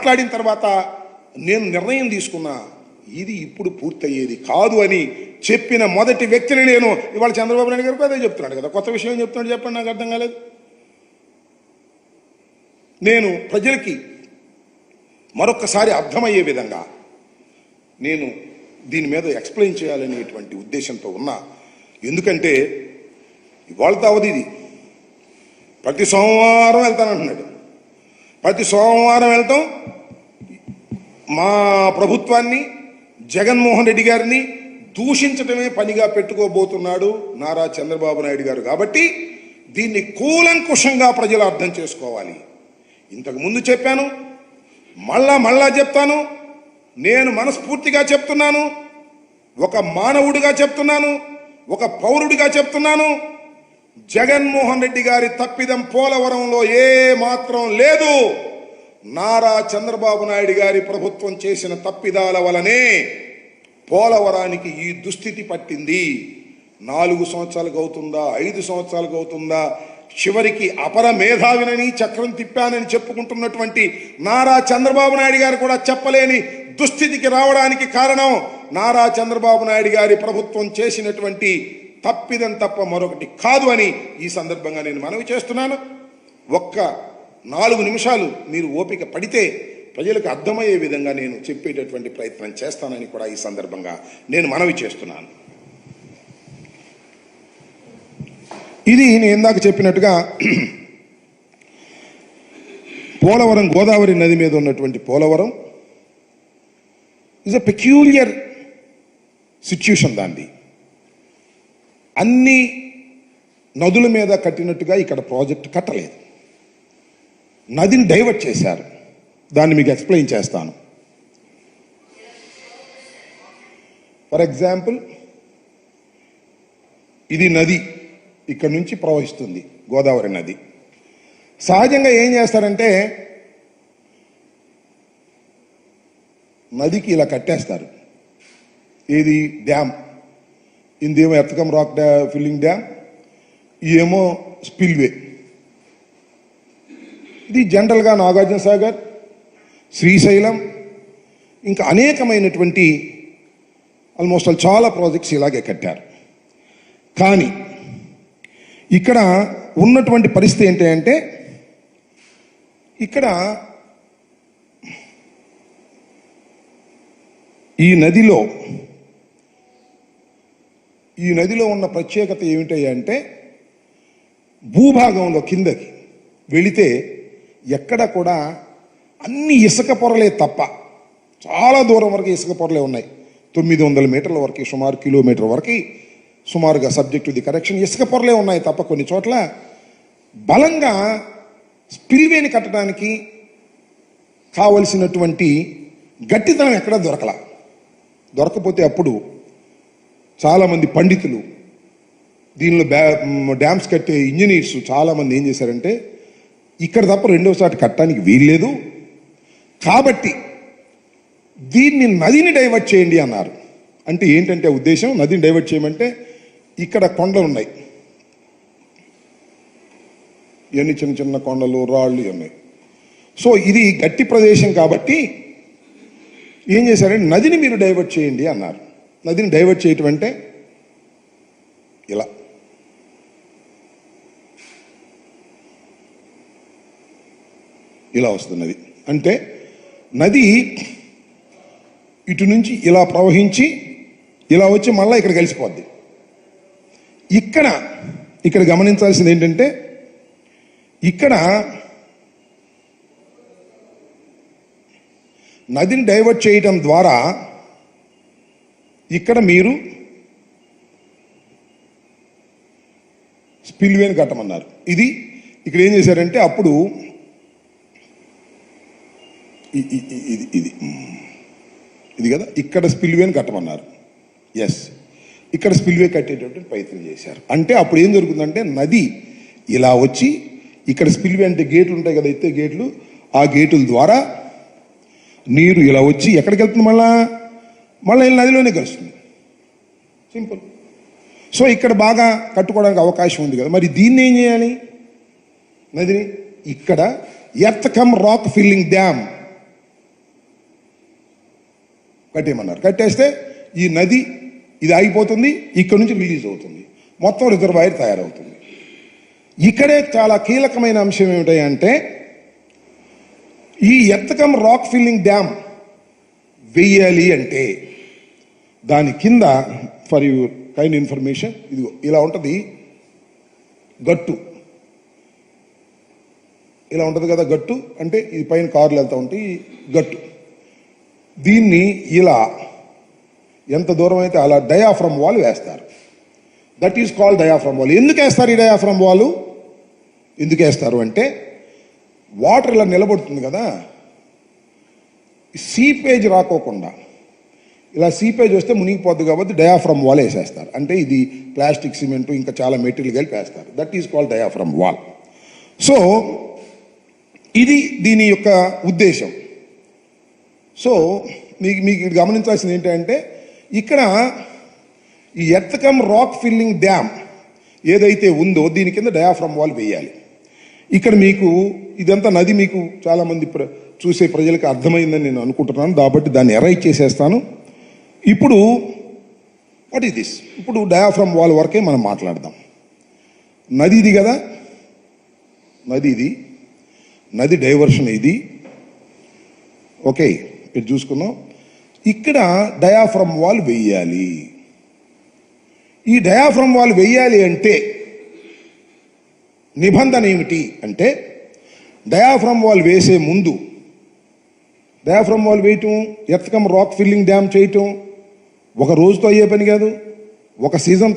మాట్లాడిన తర్వాత నేను నిర్ణయం తీసుకున్నా, ఇది ఇప్పుడు పూర్తయ్యేది కాదు అని చెప్పిన మొదటి వ్యక్తిని నేను. ఇవాళ చంద్రబాబు నాయుడు గారికి అదే చెప్తున్నాడు కదా. కొత్త విషయం ఏం చెప్తున్నాడు చెప్పండి, నాకు అర్థం కాలేదు. నేను ప్రజలకి మరొక్కసారి అర్థమయ్యే విధంగా నేను దీని మీద ఎక్స్ప్లెయిన్ చేయాలనేటువంటి ఉద్దేశంతో ఉన్నా. ఎందుకంటే ఇవాళతో అవధి ఇది. ప్రతి సోమవారం వెళ్తానంటున్నాడు. ప్రతి సోమవారం వెళ్తాం మా ప్రభుత్వాన్ని, జగన్మోహన్ రెడ్డి గారిని దూషించడమే పనిగా పెట్టుకోబోతున్నాడు నారా చంద్రబాబు నాయుడు గారు. కాబట్టి దీన్ని కూలంకుషంగా ప్రజలు అర్థం చేసుకోవాలి. ఇంతకు ముందు చెప్పాను, మళ్ళా చెప్తాను. నేను మనస్ఫూర్తిగా చెప్తున్నాను, ఒక మానవుడిగా చెప్తున్నాను, ఒక పౌరుడిగా చెప్తున్నాను. జగన్మోహన్ రెడ్డి గారి తప్పిదం పోలవరంలో ఏ మాత్రం లేదు. నారా చంద్రబాబు నాయుడు గారి ప్రభుత్వం చేసిన తప్పిదాల వలనే పోలవరానికి ఈ దుస్థితి పట్టింది. 4 సంవత్సరాలకు అవుతుందా, 5 సంవత్సరాలకు అవుతుందా, చివరికి అపర మేధావినని చక్రం తిప్పానని చెప్పుకుంటున్నటువంటి నారా చంద్రబాబు నాయుడు గారు కూడా చెప్పలేని దుస్థితికి రావడానికి కారణం నారా చంద్రబాబు నాయుడు గారి ప్రభుత్వం చేసినటువంటి తప్పిదం తప్ప మరొకటి కాదు అని ఈ సందర్భంగా నేను మనవి చేస్తున్నాను. ఒక్క 4 నిమిషాలు మీరు ఓపిక పడితే ప్రజలకు అర్థమయ్యే విధంగా నేను చెప్పేటటువంటి ప్రయత్నం చేస్తానని కూడా ఈ సందర్భంగా నేను మనవి చేస్తున్నాను. ఇది నేను ఇందాక చెప్పినట్టుగా పోలవరం, గోదావరి నది మీద ఉన్నటువంటి Polavaram is a peculiar situation. దాన్ని అన్ని నదుల మీద కట్టినట్టుగా ఇక్కడ ప్రాజెక్ట్ కట్టలేదు. నదిని డైవర్ట్ చేశారు. దాన్ని మీకు ఎక్స్ప్లెయిన్ చేస్తాను. ఫర్ ఎగ్జాంపుల్, ఇది నది ఇక్కడ నుంచి ప్రవహిస్తుంది, గోదావరి నది. సహజంగా ఏం చేస్తారంటే నదికి ఇలా కట్టేస్తారు. ఇది డ్యామ్, ఇందేమో ఎర్తకం రాక్ ఫిల్లింగ్ డ్యామ్, ఇదేమో స్పిల్వే. ఇది జనరల్గా నాగార్జున సాగర్, శ్రీశైలం, ఇంకా అనేకమైనటువంటి ఆల్మోస్ట్ చాలా ప్రాజెక్ట్స్ ఇలాగే కట్టారు. కానీ ఇక్కడ ఉన్నటువంటి పరిస్థితి ఏంటంటే ఇక్కడ ఈ నదిలో ఉన్న ప్రత్యేకత ఏమిటంటే భూభాగంలో కిందకి వెళితే ఎక్కడ కూడా అన్ని ఇసుక పొరలే తప్ప, చాలా దూరం వరకు ఇసుక పొరలే ఉన్నాయి. 900 మీటర్ల వరకు, సుమారు కిలోమీటర్ వరకు సుమారుగా, సబ్జెక్ట్ టు ది కరెక్షన్, ఇసుక పొరలే ఉన్నాయి తప్ప కొన్ని చోట్ల బలంగా స్పిల్వేని కట్టడానికి కావలసినటువంటి గట్టితనం ఎక్కడ దొరకపోతే అప్పుడు చాలామంది పండితులు, దీనిలో డ్యామ్స్ కట్టే ఇంజనీర్స్ చాలామంది ఏం చేశారంటే ఇక్కడ తప్ప రెండోసారి కట్టడానికి వీల్లేదు కాబట్టి దీన్ని నదిని డైవర్ట్ చేయండి అన్నారు. అంటే ఏంటంటే ఉద్దేశం, నదిని డైవర్ట్ చేయమంటే ఇక్కడ కొండలు ఉన్నాయి, ఇవన్నీ చిన్న చిన్న కొండలు, రాళ్ళు ఉన్నాయి. సో ఇది గట్టి ప్రదేశం కాబట్టి ఏం చేశారంటే నదిని మీరు డైవర్ట్ చేయండి అన్నారు. నదిని డైవర్ట్ చేయటం అంటే ఇలా వస్తుంది నది. అంటే నది ఇటు నుంచి ఇలా ప్రవహించి ఇలా వచ్చి మళ్ళీ ఇక్కడ కలిసిపోద్ది. ఇక్కడ గమనించాల్సింది ఏంటంటే ఇక్కడ నదిని డైవర్ట్ చేయటం ద్వారా ఇక్కడ మీరు స్పిల్వేని కట్టమన్నారు. ఇది ఇక్కడ ఏం చేశారంటే అప్పుడు ఇది కదా, ఇక్కడ స్పిల్వేని కట్టమన్నారు. ఎస్, ఇక్కడ స్పిల్వే కట్టేటటువంటి ప్రయత్నం చేశారు. అంటే అప్పుడు ఏం జరుగుతుందంటే నది ఇలా వచ్చి ఇక్కడ స్పిల్వే అంటే గేట్లు ఉంటాయి కదా, ఎత్తే గేట్లు, ఆ గేటుల ద్వారా నీరు ఇలా వచ్చి ఎక్కడికి వెళ్తుంది, మళ్ళీ నదిలోనే కలుస్తుంది. సింపుల్. సో ఇక్కడ బాగా కట్టుకోవడానికి అవకాశం ఉంది కదా. మరి దీన్ని ఏం చేయాలి, నదిని ఇక్కడ earth cum rock filling dam కట్టేయమన్నారు. కట్టేస్తే ఈ నది ఇది ఆగిపోతుంది, ఇక్కడ నుంచి రిలీజ్ అవుతుంది, మొత్తం రిజర్వాయర్ తయారవుతుంది. ఇక్కడే చాలా కీలకమైన అంశం ఏమిటంటే ఈ ఎర్త్-కమ్ రాక్ ఫిల్లింగ్ డ్యామ్ వెయ్యాలి అంటే దాని కింద, ఫర్ యువర్ కైండ్ ఇన్ఫర్మేషన్, ఇదిగో ఇలా ఉంటుంది గట్టు, ఇలా ఉంటుంది కదా గట్టు అంటే ఇది పైన కార్లు వెళ్తూ ఉంటాయి గట్టు. దీన్ని ఇలా ఎంత దూరం అయితే అలా డయాఫ్రమ్ వాల్ వేస్తారు. That is called diaphragm wall. ఎందుకు వేస్తారు ఈ డయాఫ్రమ్ వాల్? ఎందుకు వేస్తారు అంటే వాటర్ ఇలా నిలబడుతుంది కదా, సీపేజ్ రాకోకుండా, ఇలా సీపేజ్ వస్తే మునిగిపోద్ది కాబట్టి డయాఫ్రమ్ వాల్ వేసేస్తారు. అంటే ఇది ప్లాస్టిక్, సిమెంట్, ఇంకా చాలా మెటీరియల్ కలిపి వేస్తారు. That is called diaphragm wall. So ఇది దీని యొక్క ఉద్దేశం. సో మీకు గమనించాల్సింది ఏంటంటే ఇక్కడ ఈ ఎర్త్-కమ్ రాక్ ఫిల్లింగ్ డ్యామ్ ఏదైతే ఉందో దీని కింద డయాఫ్రమ్ వాల్ వేయాలి. ఇక్కడ మీకు ఇదంతా నది మీకు చాలామంది చూసే ప్రజలకు అర్థమైందని నేను అనుకుంటున్నాను, కాబట్టి దాన్ని ఎరైజ్ చేసేస్తాను. ఇప్పుడు వాట్ ఈస్ దిస్? ఇప్పుడు డయాఫ్రమ్ వాల్ వరకే మనం మాట్లాడదాం. నది ఇది కదా, నది ఇది, నది డైవర్షన్ ఇది. ఓకే, ఇది చూసుకున్నాం. ఇక్కడ డయాఫ్రమ్ వాల్ వెయ్యాలి. ఈ డయాఫ్రమ్ వాల్ వెయ్యాలి అంటే నిబంధన ఏమిటి అంటే డయాఫ్రమ్ వాల్ వేసే ముందు, డయాఫ్రమ్ వాల్ వేయటం, ఎర్త్-కమ్ రాక్ ఫిల్లింగ్ డ్యామ్ చేయటం ఒక రోజుతో అయ్యే పని కాదు, ఒక సీజన్తో